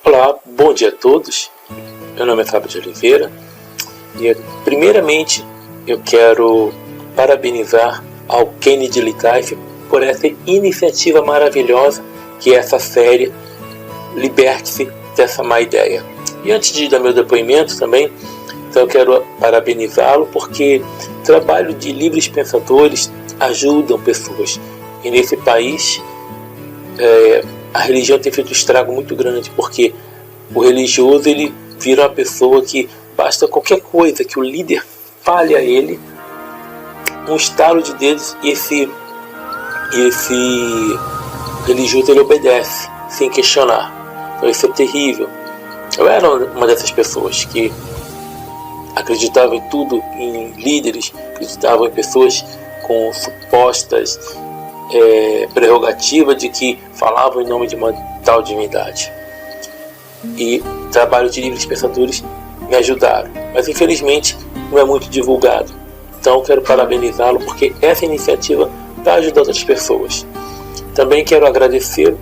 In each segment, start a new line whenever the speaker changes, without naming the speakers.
Olá, bom dia a todos. Meu nome é Fábio de Oliveira e, primeiramente, eu quero parabenizar ao Kennedy Litaife por essa iniciativa maravilhosa que é essa série Liberte-se dessa má ideia. E antes de dar meu depoimento também, então eu quero parabenizá-lo porque o trabalho de livres pensadores ajudam pessoas. E nesse país, a religião tem feito um estrago muito grande, porque o religioso ele vira uma pessoa que basta qualquer coisa que o líder fale a ele, um estalo de dedos, e esse religioso ele obedece sem questionar. Então isso é terrível. Eu era uma dessas pessoas que acreditavam em tudo, em líderes, acreditavam em pessoas com supostas prerrogativa de que falavam em nome de uma tal divindade. E o trabalho de livres pensadores me ajudaram, mas infelizmente não é muito divulgado. Então quero parabenizá-lo porque essa iniciativa está ajudando outras pessoas. Também quero agradecer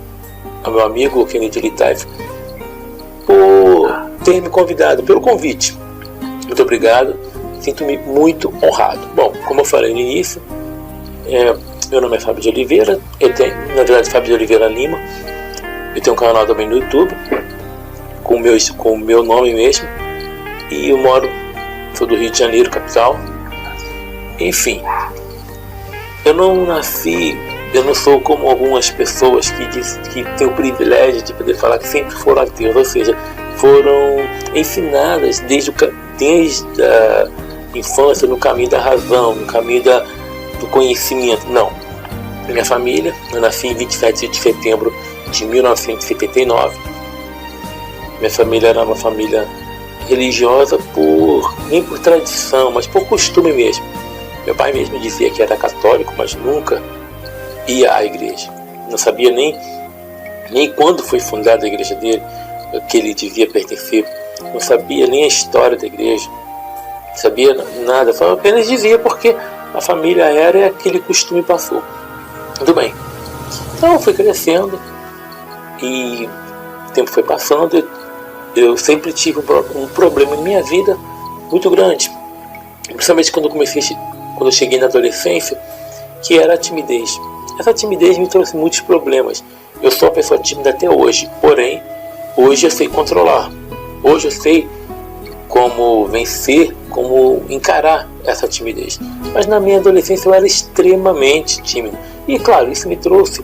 ao meu amigo Kennedy Litaife por ter me convidado, pelo convite. Muito obrigado, sinto-me muito honrado. Bom, como eu falei no início, meu nome é Fábio de Oliveira, na verdade Fábio de Oliveira Lima. Eu tenho um canal também no YouTube, com o meu nome mesmo, e eu sou do Rio de Janeiro, capital. Enfim, eu não sou como algumas pessoas que têm o privilégio de poder falar que sempre foram ateus, ou seja, foram ensinadas desde a infância no caminho da razão, no caminho do conhecimento. Não. Minha família, eu nasci em 27 de setembro de 1979. Minha família era uma família religiosa nem por tradição, mas por costume mesmo. Meu pai mesmo dizia que era católico, mas nunca ia à igreja. Não sabia nem quando foi fundada a igreja dele, que ele devia pertencer. Não sabia nem a história da igreja. Não sabia nada, só apenas dizia porque a família era e aquele costume passou. Tudo bem. Então eu fui crescendo e o tempo foi passando. Eu sempre tive um problema em minha vida muito grande, principalmente quando eu cheguei na adolescência, que era a timidez. Essa timidez me trouxe muitos problemas. Eu sou uma pessoa tímida até hoje, porém hoje eu sei controlar. Hoje eu sei como vencer, como encarar essa timidez. Mas na minha adolescência eu era extremamente tímido. E claro, isso me trouxe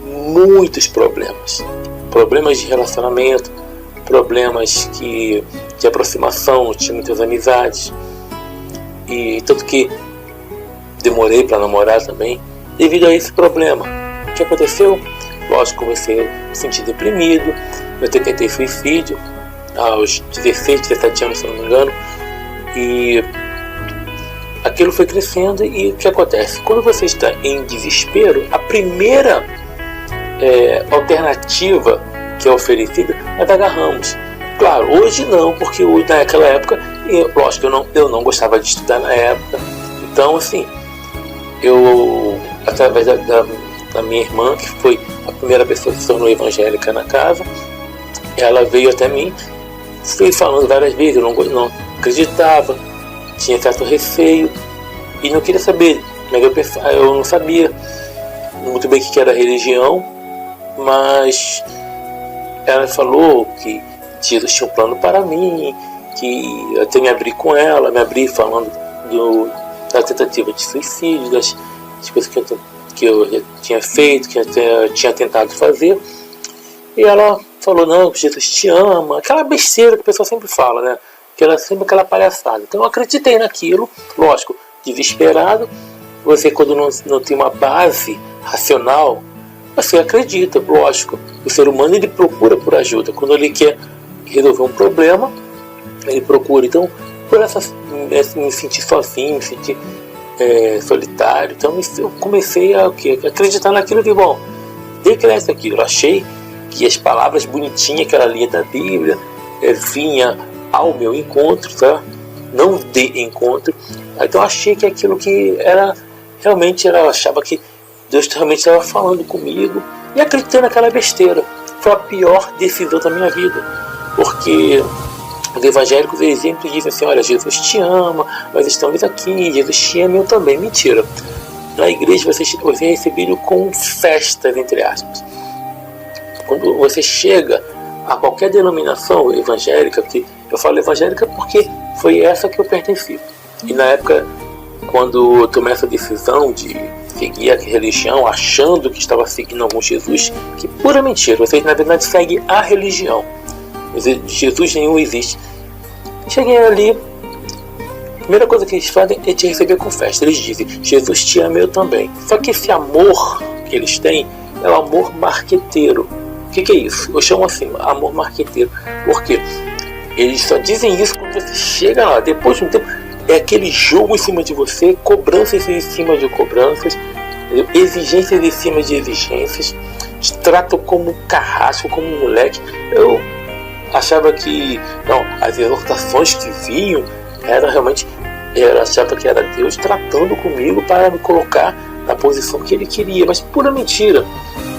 muitos problemas. Problemas de relacionamento, problemas de aproximação, tinha muitas amizades. E tanto que demorei para namorar também, devido a esse problema. O que aconteceu? Lógico, comecei a me sentir deprimido, eu tentei suicídio aos 16, 17 anos, se não me engano. E aquilo foi crescendo. E o que acontece? Quando você está em desespero, a primeira alternativa que é oferecida é dar garramos. Claro, hoje não, porque naquela época, lógico, eu não gostava de estudar na época. Então, assim, eu, através da minha irmã, que foi a primeira pessoa que se tornou evangélica na casa, ela veio até mim, fui falando várias vezes, eu não acreditava, tinha certo receio e não queria saber. Eu não sabia muito bem o que era religião, mas ela falou que Jesus tinha um plano para mim, que eu até me abri com ela, falando da tentativa de suicídio, das coisas que eu já tinha feito, que eu tinha tentado fazer. E ela falou, não, Jesus te ama, aquela besteira que a pessoa sempre fala, né? Sempre aquela palhaçada. Então eu acreditei naquilo, lógico, desesperado. Você, quando não tem uma base racional, você acredita, lógico. O ser humano ele procura por ajuda. Quando ele quer resolver um problema, ele procura. Então, por me sentir sozinho, me sentir solitário, então eu comecei a acreditar naquilo de bom. Decresce aquilo. Eu achei que as palavras bonitinhas que ela lia da Bíblia vinha ao meu encontro, tá? Não de encontro. Então eu achei que aquilo que era realmente eu achava que Deus realmente estava falando comigo e acreditei naquela besteira. foi a pior decisão da minha vida, porque os evangélicos, eles sempre dizem assim: olha, Jesus te ama, nós estamos aqui, Jesus te ama, eu também. Mentira. Na igreja você é recebido com festas, entre aspas. Quando você chega a qualquer denominação evangélica, porque eu falo evangélica porque foi essa que eu pertenci. E na época, quando eu tomei essa decisão de seguir a religião, achando que estava seguindo algum Jesus, que pura mentira, vocês na verdade seguem a religião. Jesus nenhum existe. Cheguei ali, a primeira coisa que eles fazem é te receber com festa. Eles dizem: Jesus te ama, eu também. Só que esse amor que eles têm é o amor marqueteiro. O que é isso? Eu chamo assim, amor marqueteiro. Por quê? Eles só dizem isso quando você chega lá. Depois de um tempo, é aquele jogo em cima de você, cobranças em cima de cobranças, exigências em cima de exigências. Te tratam como um carrasco, como um moleque. Eu achava que não, as exortações que vinham era realmente, eu achava que era Deus tratando comigo para me colocar na posição que Ele queria, mas pura mentira.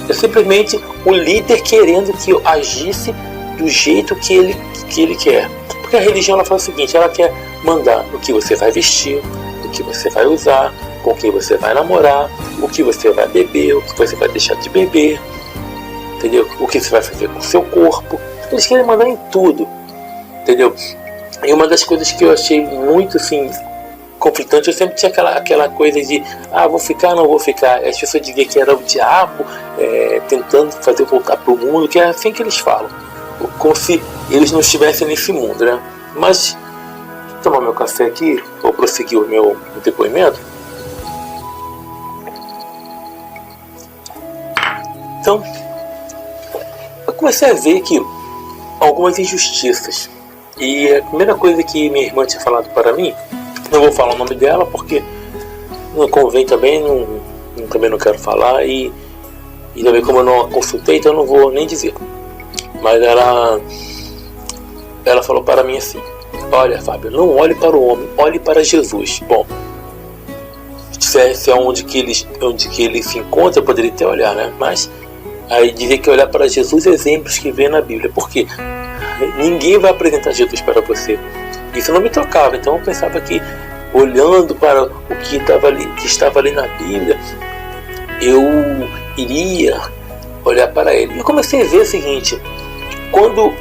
É simplesmente o líder querendo que eu agisse do jeito que ele quer. Porque a religião, ela fala o seguinte: ela quer mandar o que você vai vestir, o que você vai usar, com quem você vai namorar, o que você vai beber, o que você vai deixar de beber, entendeu? O que você vai fazer com o seu corpo. Eles querem mandar em tudo, entendeu? E uma das coisas que eu achei muito assim conflitante, eu sempre tinha aquela coisa de vou ficar, não vou ficar. As pessoas diziam que era o diabo tentando fazer voltar para o mundo, que é assim que eles falam, como se eles não estivessem nesse mundo, né? Mas vou tomar meu café aqui, vou prosseguir o meu depoimento. Então, eu comecei a ver que algumas injustiças, e a primeira coisa que minha irmã tinha falado para mim, não vou falar o nome dela porque não convém também, também não quero falar, e também como eu não a consultei, então eu não vou nem dizer. Mas ela falou para mim assim: olha, Fábio, não olhe para o homem, olhe para Jesus. Bom, se é onde que ele se encontra, eu poderia até olhar, né? Mas aí dizia que olhar para Jesus, exemplos que vem na Bíblia. Por quê? Ninguém vai apresentar Jesus para você. Isso não me tocava, então eu pensava que, olhando para o que estava ali na Bíblia, eu iria olhar para ele. E eu comecei a ver o seguinte: quando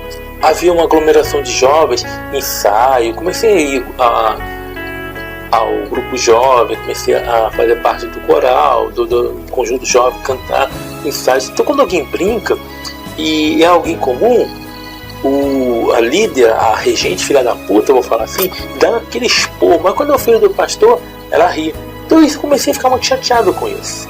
havia uma aglomeração de jovens, ensaio, comecei a ir ao grupo jovem, comecei a fazer parte do coral, do conjunto jovem, cantar, ensaios. Então quando alguém brinca e é alguém comum, a líder, a regente, filha da puta, eu vou falar assim, dá aquele expor, mas quando é o filho do pastor, ela ri. Então eu comecei a ficar muito chateado com isso.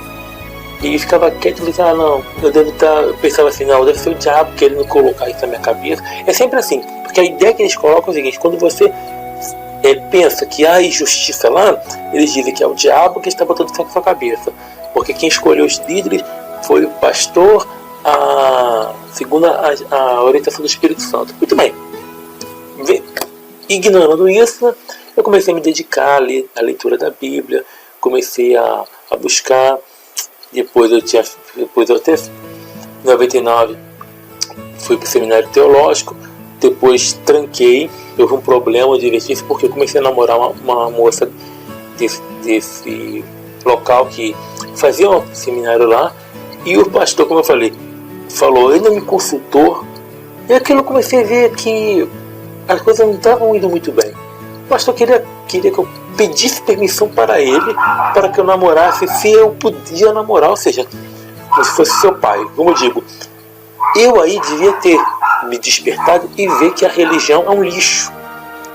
E ficava quieto e dizia: não, eu devo estar. Eu pensava assim: não, deve ser o diabo querendo colocar isso na minha cabeça. É sempre assim, porque a ideia que eles colocam é o seguinte: quando você pensa que há injustiça lá, eles dizem que é o diabo que está botando isso na sua cabeça. Porque quem escolheu os líderes foi o pastor, segundo a orientação do Espírito Santo. Muito bem. Ignorando isso, eu comecei a me dedicar à leitura da Bíblia, comecei a buscar. Depois eu até, em 99, fui para o seminário teológico. Depois tranquei, houve um problema de investir porque eu comecei a namorar uma moça desse local que fazia um seminário lá. E o pastor, como eu falei, falou, ele não me consultou. E aquilo eu comecei a ver que as coisas não estavam indo muito bem. O pastor queria que eu pedisse permissão para ele, para que eu namorasse, se eu podia namorar, ou seja, como se fosse seu pai. Como eu digo, eu aí devia ter me despertado e ver que a religião é um lixo,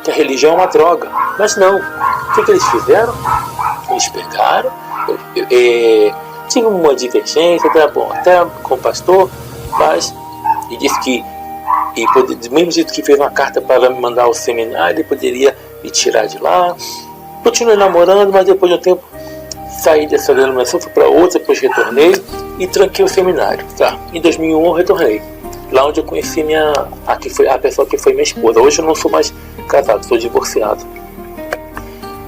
que a religião é uma droga. Mas não. O que eles fizeram? Eles pegaram, tive uma divergência, até com o pastor, mas ele disse que, do mesmo jeito que fez uma carta para me mandar ao seminário, ele poderia me tirar de lá. Continuei namorando, mas depois de um tempo saí dessa denominação, fui para outra, depois retornei e tranquei o seminário. Tá. Em 2001 eu retornei, lá onde eu conheci a pessoa que foi minha esposa. Hoje eu não sou mais casado, sou divorciado.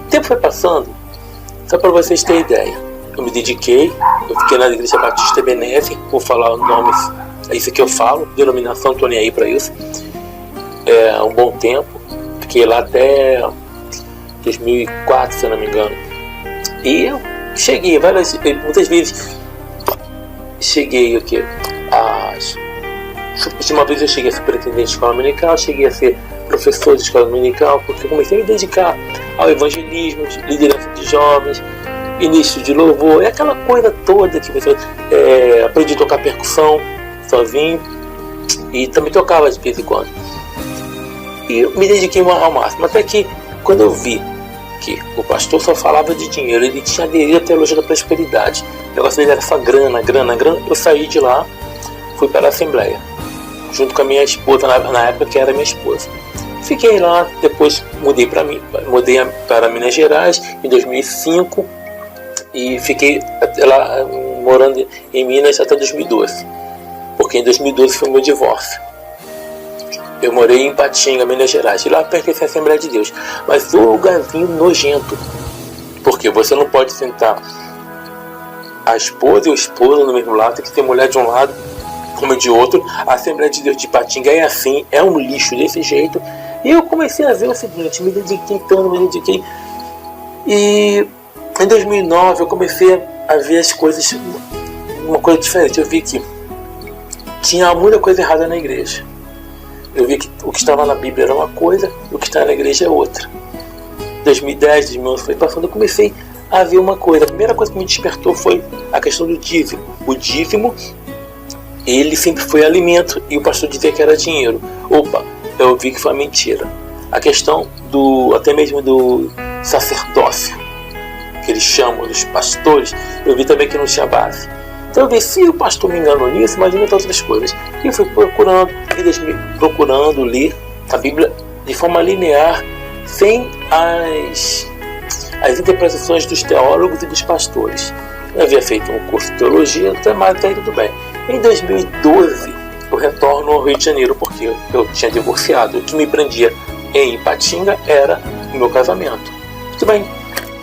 O tempo foi passando, só para vocês terem ideia. Eu me dediquei, eu fiquei na Igreja Batista Benesse, vou falar nomes é isso que eu falo, denominação, não tô nem aí para isso. É um bom tempo, fiquei lá até 2004, se eu não me engano. E eu cheguei muitas vezes, cheguei aqui, uma vez eu cheguei a superintendente de escola dominical, cheguei a ser professor de escola dominical, porque eu comecei a me dedicar ao evangelismo, liderança de jovens, início de louvor, é aquela coisa toda que você aprendi a tocar percussão sozinho e também tocava de vez em quando. E eu me dediquei ao máximo, até que quando eu vi que o pastor só falava de dinheiro, ele tinha aderido à teologia da prosperidade, o negócio dele era só grana, eu saí de lá, fui para a Assembleia, junto com a minha esposa, na época que era minha esposa. Fiquei lá, depois mudei para Minas Gerais em 2005 e fiquei lá morando em Minas até 2012, porque em 2012 foi meu divórcio. Eu morei em Patinga, Minas Gerais, e lá pertence à Assembleia de Deus, mas o lugarzinho nojento, porque você não pode sentar a esposa e o esposo no mesmo lado, tem que ter mulher de um lado como de outro. A Assembleia de Deus de Patinga é assim, é um lixo desse jeito. E eu comecei a ver o seguinte, me dediquei. E em 2009 eu comecei a ver as coisas, uma coisa diferente. Eu vi que tinha muita coisa errada na igreja. Eu vi que o que estava na Bíblia era uma coisa, e o que está na igreja é outra. 2010, 2011 foi passando, eu comecei a ver uma coisa. A primeira coisa que me despertou foi a questão do dízimo. O dízimo, ele sempre foi alimento, e o pastor dizia que era dinheiro. Opa, eu vi que foi mentira. A questão até mesmo do sacerdócio, que eles chamam dos pastores, eu vi também que não tinha base. Então eu vi, se o pastor me enganou nisso, imagina outras coisas. E eu fui procurando ler a Bíblia de forma linear, sem as interpretações dos teólogos e dos pastores. Eu havia feito um curso de teologia, até aí tudo bem. Em 2012, eu retorno ao Rio de Janeiro, porque eu tinha divorciado. O que me prendia em Ipatinga era o meu casamento. Muito bem,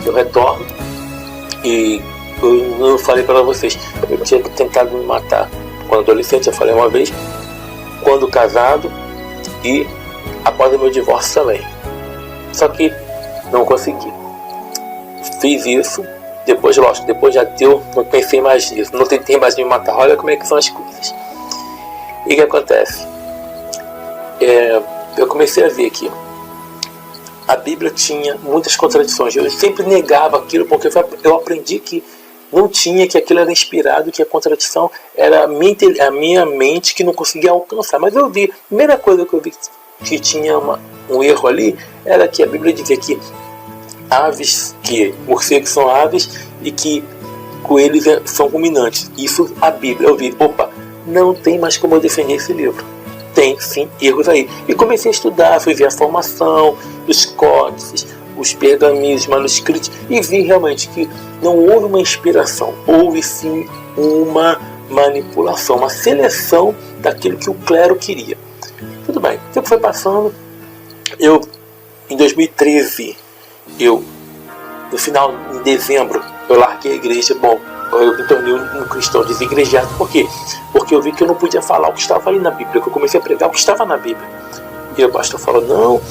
eu retorno e eu falei para vocês, eu tinha tentado me matar quando adolescente, eu falei uma vez, quando casado e após o meu divórcio também. Só que não consegui. Fiz isso, depois já deu, não pensei mais nisso, não tentei mais me matar. Olha como é que são as coisas. E o que acontece? Eu comecei a ver que a Bíblia tinha muitas contradições. Eu sempre negava aquilo porque eu aprendi que não tinha, que aquilo era inspirado, que a contradição era a minha mente que não conseguia alcançar. Mas eu vi, a primeira coisa que eu vi que tinha um erro ali, era que a Bíblia dizia que morcegos são aves e que coelhos são ruminantes. Isso a Bíblia, eu vi, opa, não tem mais como eu defender esse livro. Tem sim erros aí. E comecei a estudar, fui ver a formação dos códices, os pergaminhos, os manuscritos, e vi realmente que não houve uma inspiração, houve sim uma manipulação, uma seleção daquilo que o clero queria. Tudo bem, o tempo foi passando, em 2013, no final de dezembro, eu larguei a igreja. Bom, eu me tornei um cristão desigrejado. Por quê? Porque eu vi que eu não podia falar o que estava ali na Bíblia, que eu comecei a pregar o que estava na Bíblia. E o pastor falou, não,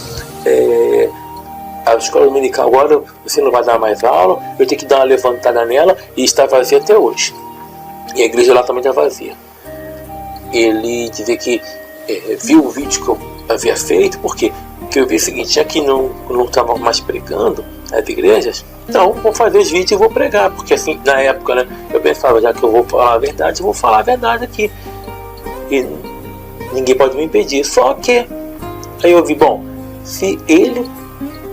a escola dominical agora você não vai dar mais aula, eu tenho que dar uma levantada nela, e está vazia até hoje. E a igreja lá também está vazia. Ele dizia que viu o vídeo que eu havia feito, porque eu vi o seguinte, já que não estava mais pregando nas igrejas, então vou fazer os vídeos e vou pregar, porque assim, na época, né, eu pensava, já que eu vou falar a verdade, eu vou falar a verdade aqui, e ninguém pode me impedir. Só que aí eu vi, bom, se ele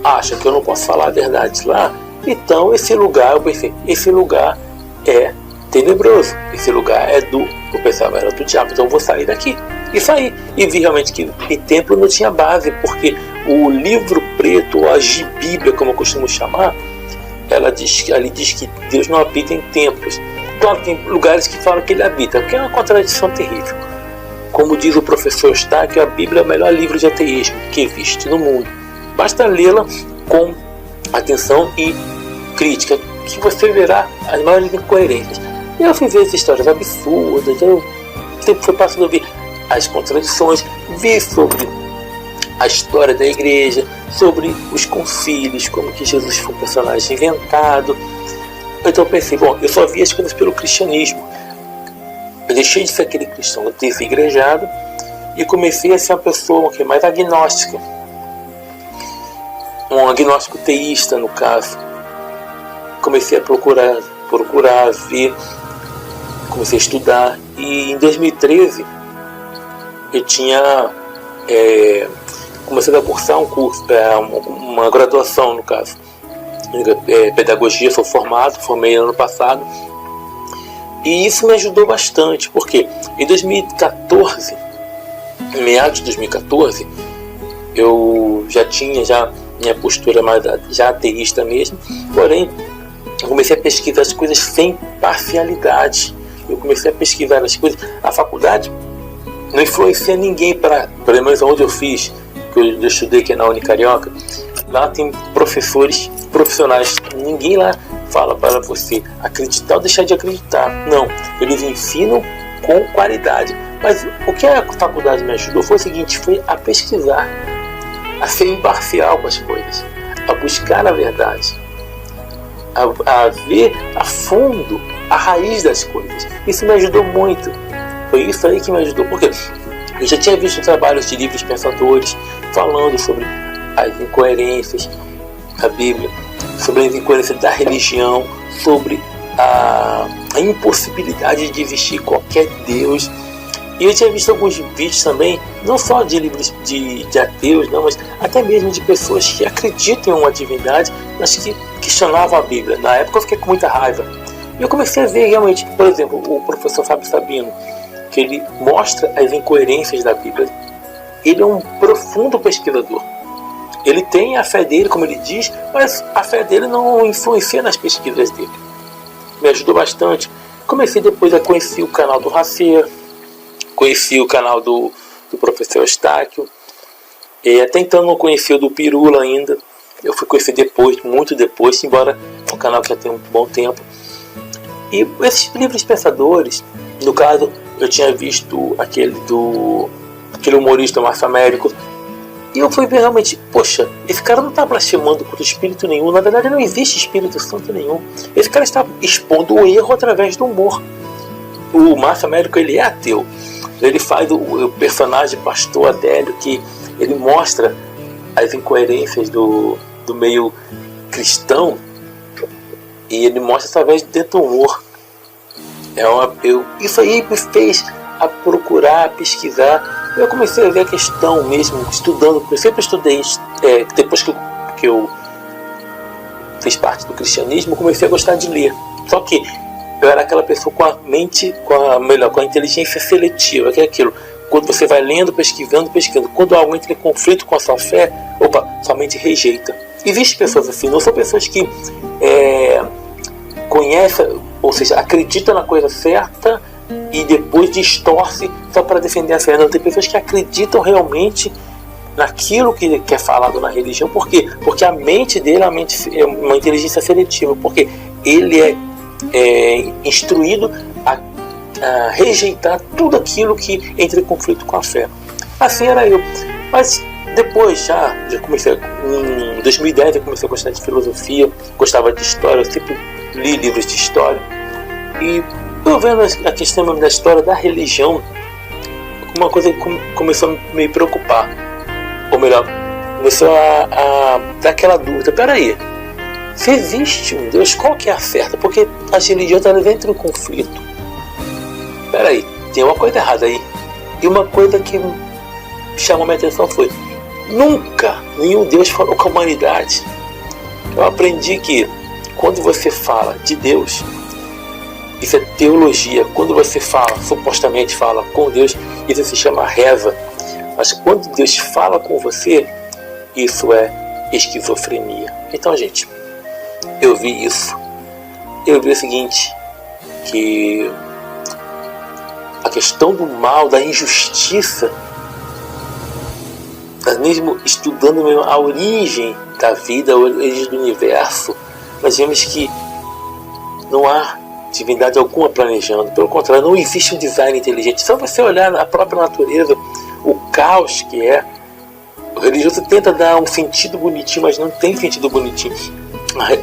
acha que eu não posso falar a verdade lá, então esse lugar, eu pensei, esse lugar é tenebroso, esse lugar eu pensava, era do diabo, então eu vou sair daqui. E saí, e vi realmente que o templo não tinha base, porque o livro preto, ou a Bíblia, como eu costumo chamar, ali diz que Deus não habita em templos. Claro, tem lugares que falam que ele habita, que é uma contradição terrível. Como diz o professor Eustáquio, a Bíblia é o melhor livro de ateísmo que existe no mundo. Basta lê-la com atenção e crítica, que você verá as maiores incoerências. Eu fui ver essas histórias absurdas, eu tempo foi passando, eu vi as contradições, vi sobre a história da igreja, sobre os concílios, como que Jesus foi um personagem inventado. Então eu pensei, bom, eu só vi as coisas pelo cristianismo. Eu deixei de ser aquele cristão desigrejado e comecei a ser uma pessoa que é mais agnóstica. Um agnóstico teísta, no caso. Comecei a procurar ver, comecei a estudar. E em 2013 eu tinha comecei a cursar um curso, uma graduação, no caso, pedagogia. Sou formado, formei ano passado, e isso me ajudou bastante, porque em 2014, em meados de 2014, eu já tinha minha postura mais já ateísta mesmo, porém eu comecei a pesquisar as coisas sem parcialidade. Eu comecei a pesquisar as coisas. A faculdade não influencia ninguém, pelo menos onde eu fiz, que eu estudei, que é na Unicarioca. Lá tem professores profissionais. Ninguém lá fala para você acreditar ou deixar de acreditar. Não, eles ensinam com qualidade. Mas o que a faculdade me ajudou foi o seguinte: foi a pesquisar, a ser imparcial com as coisas, a buscar a verdade, a ver a fundo a raiz das coisas. Isso me ajudou muito. Foi isso aí que me ajudou, porque eu já tinha visto trabalhos de livres pensadores falando sobre as incoerências da Bíblia, sobre as incoerências da religião, sobre a impossibilidade de existir qualquer Deus. E eu tinha visto alguns vídeos também, não só de livros de ateus, não, mas até mesmo de pessoas que acreditam em uma divindade, mas que questionavam a Bíblia. Na época eu fiquei com muita raiva. E eu comecei a ver realmente, por exemplo, o professor Fábio Sabino, que ele mostra as incoerências da Bíblia. Ele é um profundo pesquisador. Ele tem a fé dele, como ele diz, mas a fé dele não influencia nas pesquisas dele. Me ajudou bastante. Comecei depois a conhecer o canal do Racer, conheci o canal do professor Eustáquio, até então não conhecia o do Pirula ainda. Eu fui conhecer depois, muito depois, embora é um canal que já tem um bom tempo. E esses livres pensadores, no caso, eu tinha visto aquele humorista Márcio Américo, e eu fui ver realmente, poxa, esse cara não está blasfemando contra espírito nenhum. Na verdade não existe Espírito Santo nenhum. Esse cara está expondo o erro através do humor. O Márcio Américo, ele é ateu. Ele faz o personagem Pastor Adélio, que ele mostra as incoerências do meio cristão, e ele mostra através dentro do humor. Isso aí me fez a procurar, a pesquisar. Eu comecei a ver a questão mesmo, estudando, porque eu sempre estudei, depois que eu fiz parte do cristianismo, eu comecei a gostar de ler. Só que eu era aquela pessoa com a mente, com a inteligência seletiva, que é aquilo. Quando você vai lendo, pesquisando, quando algo entra em conflito com a sua fé, sua mente rejeita. Existem pessoas assim, não são pessoas que conhecem, ou seja, acreditam na coisa certa e depois distorce só para defender a fé. Não, tem pessoas que acreditam realmente naquilo que é falado na religião. Por quê? Porque a mente dele é uma inteligência seletiva, porque ele é instruído a rejeitar tudo aquilo que entra em conflito com a fé. Assim era eu. Mas depois já comecei, em 2010 eu comecei a gostar de filosofia, gostava de história, eu sempre li livros de história, e eu vendo a questão da história da religião, uma coisa começou a me preocupar, ou melhor, começou a dar aquela dúvida: peraí, se existe um Deus, qual que é a certa? Porque as religiões elas entram em conflito. Peraí, tem uma coisa errada aí. E uma coisa que chamou minha atenção foi: nunca nenhum Deus falou com a humanidade. Eu aprendi que quando você fala de Deus, isso é teologia. Quando você supostamente fala com Deus, isso se chama reza. Mas quando Deus fala com você, isso é esquizofrenia. Então, gente, eu vi isso. Eu vi o seguinte, que a questão do mal, da injustiça, mesmo estudando mesmo a origem da vida, a origem do universo, nós vemos que não há divindade alguma planejando. Pelo contrário, não existe um design inteligente. Só você olhar na própria natureza, o caos que é. O religioso tenta dar um sentido bonitinho, mas não tem sentido bonitinho.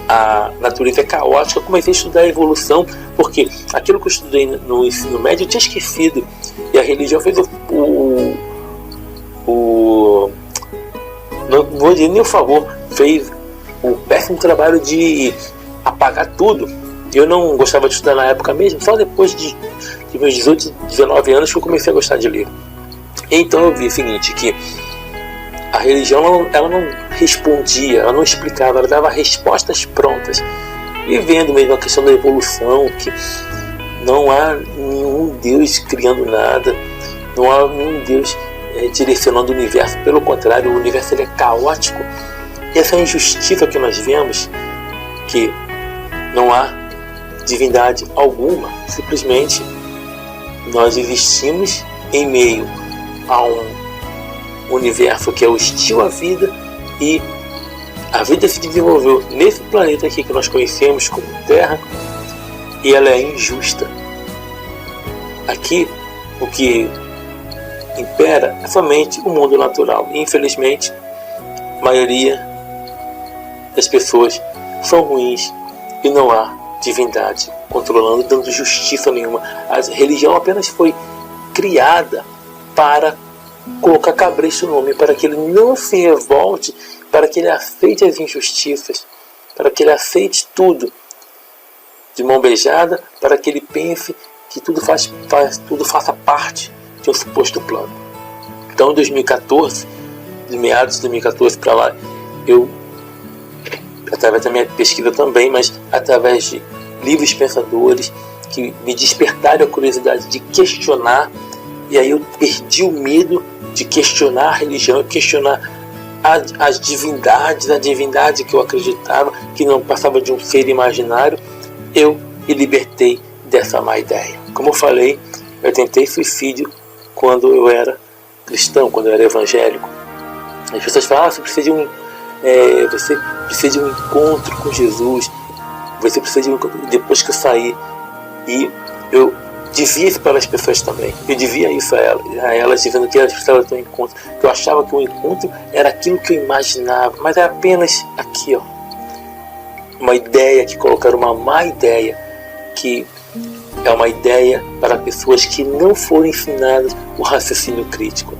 A natureza é caótica. Eu comecei a estudar a evolução, porque aquilo que eu estudei no ensino médio eu tinha esquecido. E a religião fez não vou dizer nem o favor, fez o péssimo trabalho de apagar tudo. Eu não gostava de estudar na época mesmo, só depois de meus 18, 19 anos que eu comecei a gostar de ler. Então eu vi o seguinte, que a religião ela não respondia, ela não explicava, ela dava respostas prontas. E vendo mesmo a questão da evolução, que não há nenhum Deus criando nada, não há nenhum Deus direcionando o universo. Pelo contrário, o universo ele é caótico. E essa injustiça que nós vemos, que não há divindade alguma, simplesmente nós existimos em meio a um universo que é hostil à vida, e a vida se desenvolveu nesse planeta aqui que nós conhecemos como Terra, e ela é injusta. Aqui o que impera é somente o mundo natural, e infelizmente a maioria das pessoas são ruins e não há divindade controlando, dando justiça nenhuma. A religião apenas foi criada para colocar cabresto no homem, para que ele não se revolte, para que ele aceite as injustiças, para que ele aceite tudo de mão beijada, para que ele pense que tudo faça parte de um suposto plano. Então, em 2014, de meados de 2014 para lá, eu, através da minha pesquisa também, mas através de livros pensadores que me despertaram a curiosidade de questionar, e aí eu perdi o medo de questionar a religião, questionar as divindades, a divindade que eu acreditava, que não passava de um ser imaginário. Eu me libertei dessa má ideia. Como eu falei, eu tentei suicídio quando eu era cristão, quando eu era evangélico. As pessoas falam, você precisa de um encontro com Jesus, você precisa de um encontro. Depois que eu saí, e eu dizia isso para as pessoas também, eu dizia isso a elas dizendo que elas precisavam ter um encontro, que eu achava que o encontro era aquilo que eu imaginava, mas era apenas aqui, ó, uma ideia que colocaram, uma má ideia, que é uma ideia para pessoas que não foram ensinadas o raciocínio crítico.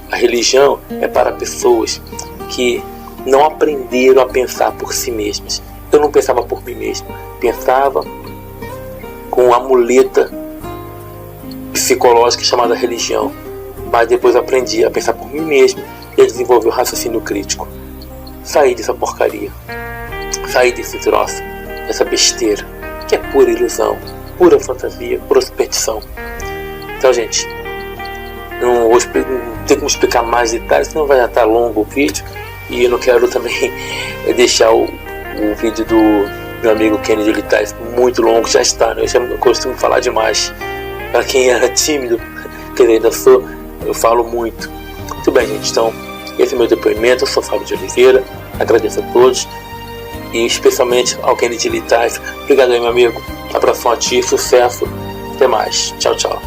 A religião é para pessoas que não aprenderam a pensar por si mesmas. Eu não pensava por mim mesmo, pensava com a muleta psicológica chamada religião, mas depois aprendi a pensar por mim mesmo e a desenvolver o raciocínio crítico. Saí dessa porcaria, saí desse troço, dessa besteira, que é pura ilusão, pura fantasia, pura superstição. Então, gente, não tem como explicar mais detalhes, senão vai estar longo o vídeo, e eu não quero também deixar o vídeo do meu amigo Kennedy Litais muito longo. Já está, né? Eu já costumo falar demais. Para quem era tímido, que eu ainda sou, eu falo muito. Muito bem, gente, então esse é o meu depoimento. Eu sou Fábio de Oliveira, agradeço a todos, e especialmente ao Kennedy Litais. Obrigado aí, meu amigo, abração a ti, sucesso, até mais, tchau, tchau.